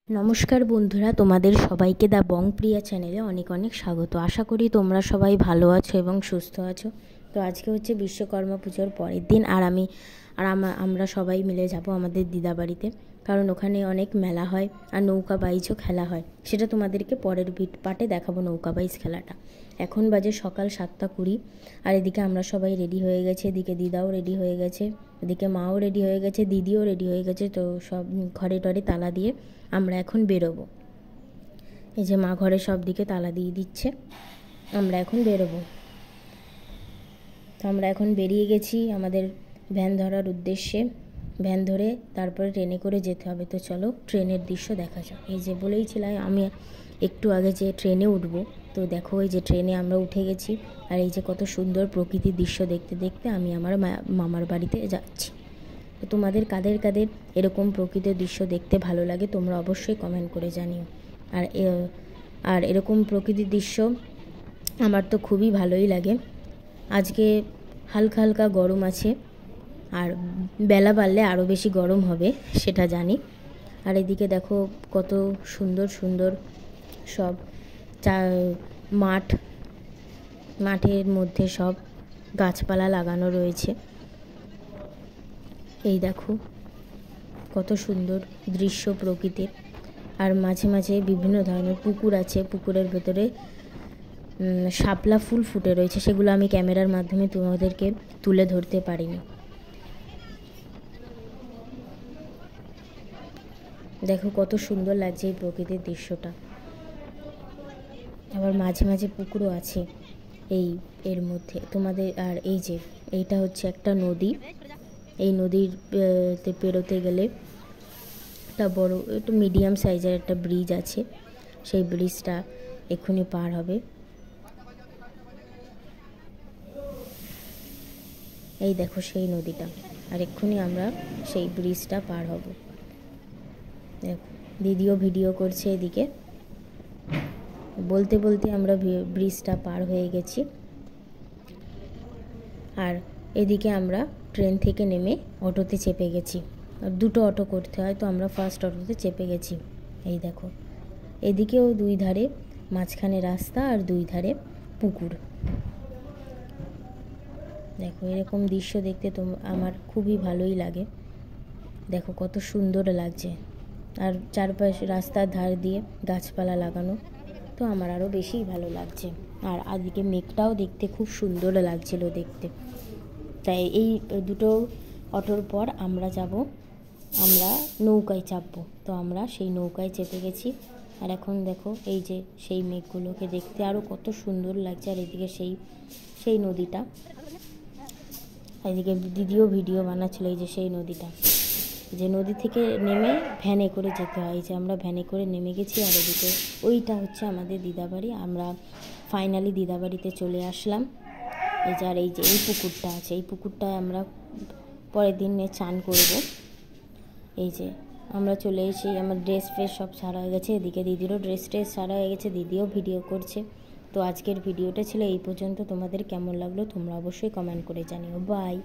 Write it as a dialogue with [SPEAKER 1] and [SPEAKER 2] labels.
[SPEAKER 1] নমস্কার বন্ধুরা, তোমাদের সবাইকে দ্য বং প্রিয়া চ্যানেলে অনেক অনেক স্বাগত। আশা করি তোমরা সবাই ভালো আছো এবং সুস্থ আছো। তো আজকে হচ্ছে বিশ্বকর্মা পুজোর পরের দিন, আর আমরা সবাই মিলে যাব আমাদের দিদাবাড়িতে, কারণ ওখানে অনেক মেলা হয় আর নৌকা বাইচও খেলা হয়। সেটা তোমাদেরকে পরের পার্টে দেখাবো, নৌকা বাইচ খেলাটা। এখন বাজে সকাল 7:20, আর এদিকে আমরা সবাই রেডি হয়ে গেছে। এদিকে দিদাও রেডি হয়ে গেছে, এদিকে মাও রেডি হয়ে গেছে, দিদিও রেডি হয়ে গেছে। তো সব ঘরে টরে তালা দিয়ে আমরা এখন বেরোবো। এই যে মা ঘরে সব দিকে তালা দিয়ে দিচ্ছে, আমরা এখন বেরোবো। তো আমরা এখন বেরিয়ে গেছি আমাদের ভ্যান ধরার উদ্দেশ্যে। ভ্যান ধরে তারপরে ট্রেনে করে যেতে হবে। তো চলো ট্রেনের দৃশ্য দেখা যাক। এই যে বলেইছিলাম আমি একটু আগে যে ট্রেনে উঠবো, তো দেখো এই যে ট্রেনে আমরা উঠে গেছি। আর এই যে কত সুন্দর প্রকৃতির দৃশ্য দেখতে দেখতে আমি আমার মামার বাড়িতে যাচ্ছি। তো তোমাদের কাদের কাদের এরকম প্রকৃতির দৃশ্য দেখতে ভালো লাগে তোমরা অবশ্যই কমেন্ট করে জানিও। আর এরকম প্রকৃতির দৃশ্য আমার তো খুবই ভালোই লাগে। আজকে হালকা হালকা গরম আছে, আর বেলা বাড়লে আরও বেশি গরম হবে সেটা জানি। আর এদিকে দেখো কত সুন্দর সুন্দর সব মাঠের মধ্যে সব গাছপালা লাগানো রয়েছে। এই দেখো কত সুন্দর দৃশ্য প্রকৃতির। আর মাঝে মাঝে বিভিন্ন ধরনের পুকুর আছে, পুকুরের ভেতরে শাপলা ফুল ফুটে রয়েছে, সেগুলো আমি ক্যামেরার মাধ্যমে তোমাদেরকে তুলে ধরতে পারিনি। দেখো কত সুন্দর লাগছে এই প্রকৃতির দৃশ্যটা। আবার মাঝে মাঝে পুকুরও আছে এর মধ্যে তোমাদের। আর এই যে এইটা হচ্ছে একটা নদী। এই নদীর পেরোতে গেলে একটা বড়, একটু মিডিয়াম সাইজের একটা ব্রিজ আছে, সেই ব্রিজটা এক্ষুনি পার হবে। এই দেখো সেই নদীটা, আর এক্ষুনি আমরা সেই ব্রিজটা পার হব। দেখো দিদিও ভিডিও করছে এদিকে। বলতে বলতে আমরা ব্রিজটা পার হয়ে গেছি। আর এদিকে আমরা ট্রেন থেকে নেমে অটোতে চেপে গেছি। আর দুটো অটো করতে হয়, তো আমরা ফার্স্ট অটোতে চেপে গেছি। এই দেখো এদিকেও দুই ধারে মাঝখানে রাস্তা, আর দুই ধারে পুকুর। দেখো এরকম দৃশ্য দেখতে তো আমার খুবই ভালোই লাগে। দেখো কত সুন্দর লাগছে, আর চারপাশে রাস্তার ধার দিয়ে গাছপালা লাগানো, তো আমার আরও বেশিই ভালো লাগছে। আর আজকে মেঘটাও দেখতে খুব সুন্দর লাগছিল দেখতে। তাই এই দুটো অটোর পর আমরা নৌকায় চাপবো। তো আমরা সেই নৌকায় চেপে গেছি। আর এখন দেখো এই যে সেই মেঘগুলোকে দেখতে আরও কত সুন্দর লাগছে। আর এদিকে সেই নদীটা, এদিকে দিদিও ভিডিও বানাচ্ছিল। এই যে সেই নদীটা, যে নদী থেকে নেমে ভ্যানে করে যেতে হয়। যে আমরা ভ্যানে করে নেমে গেছি। আর এদিকে ওইটা হচ্ছে আমাদের দিদাবাড়ি। আমরা ফাইনালি দিদাবাড়িতে চলে আসলাম। এই যে আর এই যে এই পুকুরটা আছে, এই পুকুরটায় আমরা পরের দিনে চান করব। এই যে আমরা চলে এসেছি, আমার ড্রেস ফ্রেস সব সারা হয়ে গেছে। এদিকে দিদিরও ড্রেস সারা হয়ে গেছে, দিদিও ভিডিও করছে। তো আজকের ভিডিওটা ছিল এই পর্যন্ত। তোমাদের কেমন লাগলো তোমরা অবশ্যই কমেন্ট করে জানিও। বাই।